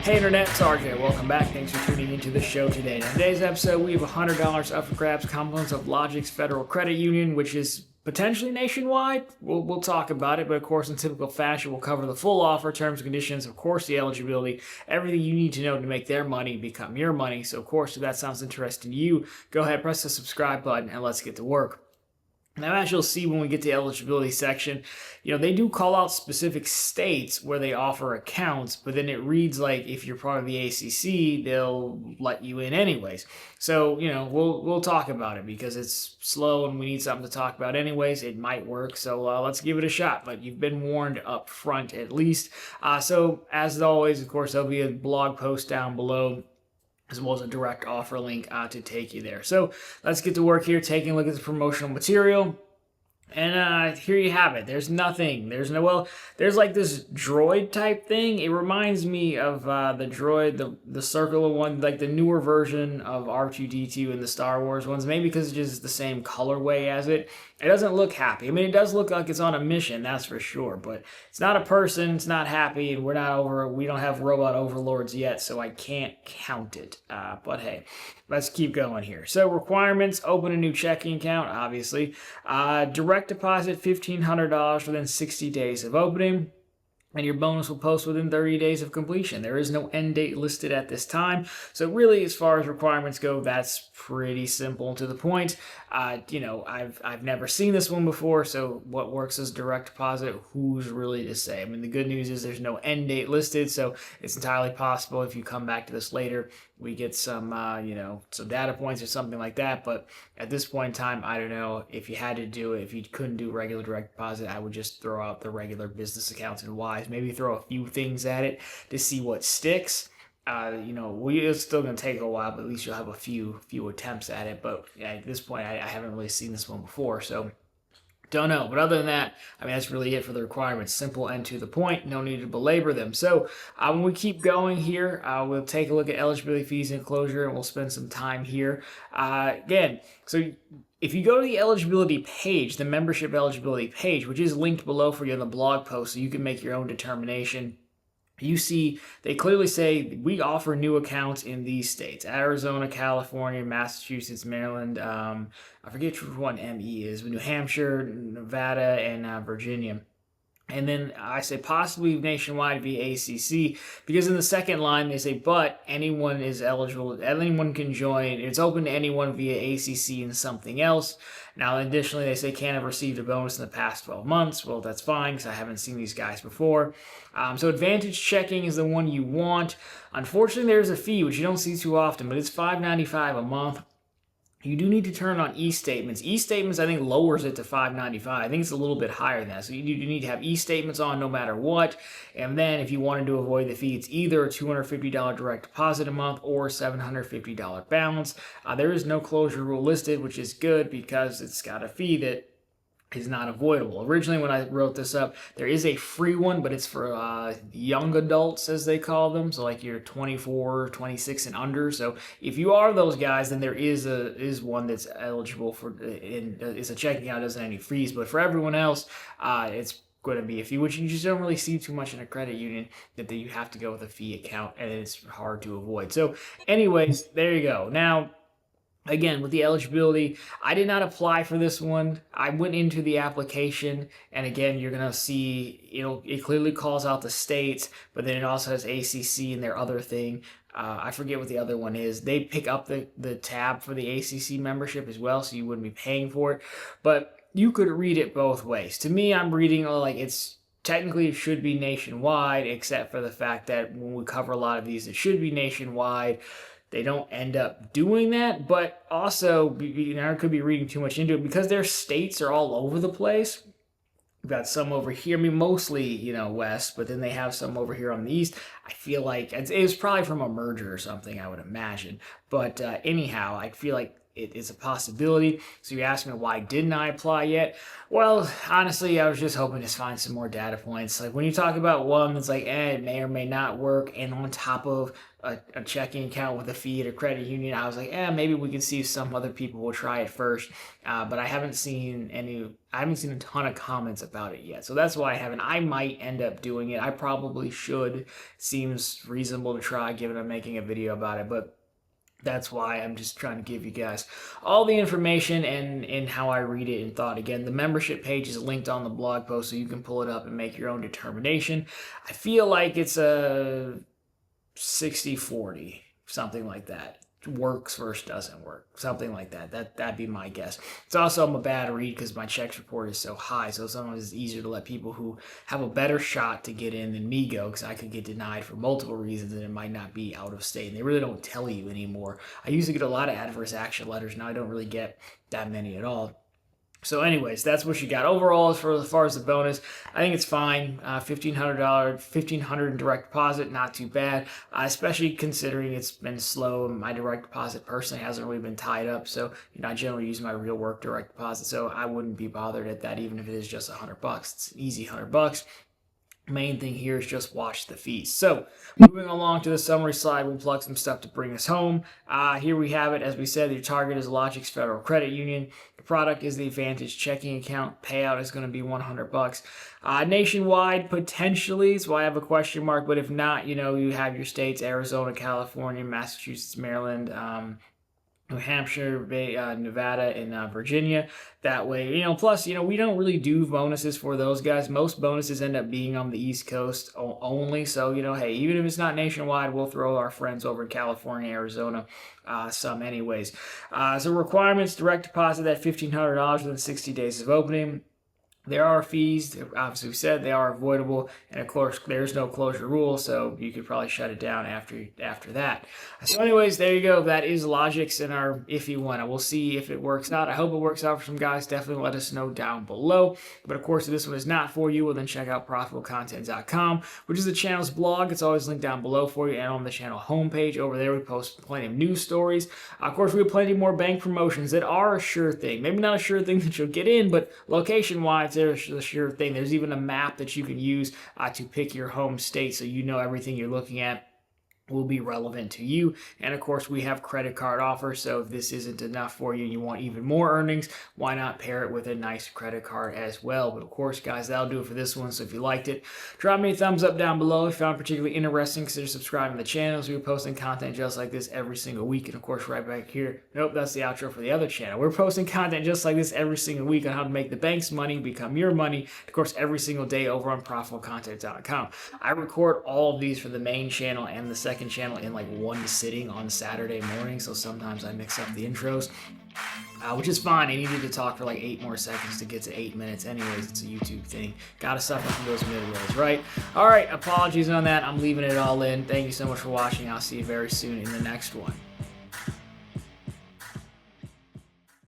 Hey Internet, it's RJ. Welcome back. Thanks for tuning into the show today. In today's episode, we have $100 up for grabs, components of Logix Federal Credit Union, which is potentially nationwide. We'll talk about it, but of course, in typical fashion, we'll cover the full offer, terms and conditions, of course, the eligibility, everything you need to know to make their money become your money. So, of course, if that sounds interesting to you, go ahead, press the subscribe button, and let's get to work. Now, as you'll see when we get to the eligibility section, they do call out specific states where they offer accounts, but then it reads like if you're part of the ACC, they'll let you in anyways. So, we'll talk about it because it's slow and we need something to talk about anyways. It might work, so let's give it a shot, but you've been warned up front at least. So, as always, of course, there'll be a blog post down below, as well as a direct offer link to take you there. So let's get to work here, taking a look at the promotional material. And here you have it. There's nothing. There's like this droid type thing. It reminds me of the droid, the circular one, like the newer version of R2-D2 in the Star Wars ones. Maybe because it's just the same colorway as it. It doesn't look happy. I mean, it does look like it's on a mission, that's for sure. But it's not a person. It's not happy, and we don't have robot overlords yet, so I can't count it. But hey, let's keep going here. So requirements: open a new checking account, obviously. Direct deposit $1,500 within 60 days of opening. And your bonus will post within 30 days of completion. There is no end date listed at this time. So really, as far as requirements go, that's pretty simple and to the point. I've never seen this one before, so what works as direct deposit, who's really to say? I mean, the good news is there's no end date listed, so it's entirely possible if you come back to this later, we get some data points or something like that. But at this point in time, I don't know if you had to do it. If you couldn't do regular direct deposit, I would just throw out the regular business accounts and Wise. Maybe throw a few things at it to see what sticks. It's still going to take a while, but at least you'll have a few attempts at it. But at this point, I haven't really seen this one before, so don't know. But other than that, I mean, that's really it for the requirements. Simple and to the point. No need to belabor them. So when we keep going here, we'll take a look at eligibility, fees, and closure, and we'll spend some time here. Again, so if you go to the eligibility page, the membership eligibility page, which is linked below for you in the blog post, so you can make your own determination. You see, they clearly say we offer new accounts in these states: Arizona, California, Massachusetts, Maryland. I forget which one ME is, but New Hampshire, Nevada, and Virginia. And then I say possibly nationwide via ACC, because in the second line they say, but anyone is eligible, anyone can join. It's open to anyone via ACC and something else. Now, additionally, they say can't have received a bonus in the past 12 months. Well, that's fine because I haven't seen these guys before. So Advantage Checking is the one you want. Unfortunately, there's a fee, which you don't see too often, but it's $5.95 a month. You do need to turn on e-statements. E-statements, I think, lowers it to $5.95. I think it's a little bit higher than that. So you need to have e-statements on no matter what. And then if you wanted to avoid the fee, it's either a $250 direct deposit a month or $750 balance. There is no closure rule listed, which is good because it's got a fee that is not avoidable. Originally, when I wrote this up, there is a free one, but it's for young adults, as they call them. So like you're 24, 26 and under. So if you are those guys, then there is one that's eligible for, and it's a checking account, doesn't have any fees. But for everyone else, it's going to be a fee, which you just don't really see too much in a credit union, that you have to go with a fee account, and it's hard to avoid. So anyways, there you go. Now, again, with the eligibility, I did not apply for this one. I went into the application, and again, you're going to see it clearly calls out the states, but then it also has ACC and their other thing. I forget what the other one is. They pick up the tab for the ACC membership as well, so you wouldn't be paying for it. But you could read it both ways. To me, I'm reading like it's technically it should be nationwide, except for the fact that when we cover a lot of these, it should be nationwide. They don't end up doing that, but also, I could be reading too much into it because their states are all over the place. We've got some over here, I mean, mostly, west, but then they have some over here on the east. I feel like it was probably from a merger or something, I would imagine. But anyhow, I feel like it is a possibility. So you asked me why didn't I apply yet? Well, honestly, I was just hoping to find some more data points. Like when you talk about one that's like, it may or may not work, and on top of a checking account with a fee at a credit union, I was like, maybe we can see if some other people will try it first. But I haven't seen a ton of comments about it yet. So that's why I haven't. I might end up doing it. I probably should. Seems reasonable to try given I'm making a video about it. But that's why I'm just trying to give you guys all the information and how I read it and thought. Again, the membership page is linked on the blog post so you can pull it up and make your own determination. I feel like it's a 60-40, something like that. Works versus doesn't work, something like that. That'd be my guess. It's also I'm a bad read because my checks report is so high, so sometimes it's easier to let people who have a better shot to get in than me go, because I could get denied for multiple reasons and it might not be out of state, and they really don't tell you anymore. I used to get a lot of adverse action letters. Now I don't really get that many at all. So anyways, that's what you got. Overall, as far as the bonus, I think it's fine. $1,500 in direct deposit, not too bad, especially considering it's been slow. My direct deposit personally hasn't really been tied up, so I generally use my real work direct deposit, so I wouldn't be bothered at that even if it is just $100. It's an easy $100. Main thing here is just watch the fees. So moving along to the summary slide, we'll plug some stuff to bring us home. Here we have it. As we said, your target is Logix Federal Credit Union. The product is the Advantage checking account. Payout is going to be $100. Nationwide, potentially, so I have a question mark, but if not, you have your states, Arizona, California, Massachusetts, Maryland, New Hampshire, Nevada, and Virginia. That way, plus, we don't really do bonuses for those guys. Most bonuses end up being on the East Coast only. So, hey, even if it's not nationwide, we'll throw our friends over in California, Arizona, some anyways. So requirements, direct deposit at $1,500 within 60 days of opening. There are fees, obviously we said they are avoidable, and of course there's no closure rule, so you could probably shut it down after that. So anyways, there you go. That is Logix in our iffy one. We'll see if it works out. I hope it works out for some guys. Definitely let us know down below. But of course, if this one is not for you, well then check out profitablecontent.com, which is the channel's blog. It's always linked down below for you, and on the channel homepage over there we post plenty of news stories. Of course, we have plenty more bank promotions that are a sure thing. Maybe not a sure thing that you'll get in, but location-wise, there's a sure thing. There's even a map that you can use to pick your home state, so you know everything you're looking at will be relevant to you. And of course, we have credit card offers, so if this isn't enough for you and you want even more earnings, why not pair it with a nice credit card as well? But of course, guys, that'll do it for this one. So if you liked it, drop me a thumbs up down below. If you found it particularly interesting, consider subscribing to the channel, as we're posting content just like this every single week. And of course, right back here, nope, that's the outro for the other channel. We're posting content just like this every single week on how to make the bank's money become your money, of course, every single day over on profitablecontent.com. I record all of these for the main channel and the second channel in like one sitting on Saturday morning, so sometimes I mix up the intros, which is fine. I needed to talk for like 8 more seconds to get to 8 minutes anyways. It's a YouTube thing. Gotta suffer from those mid-rolls, right? All right, apologies on that. I'm leaving it all in. Thank you so much for watching. I'll see you very soon in the next one.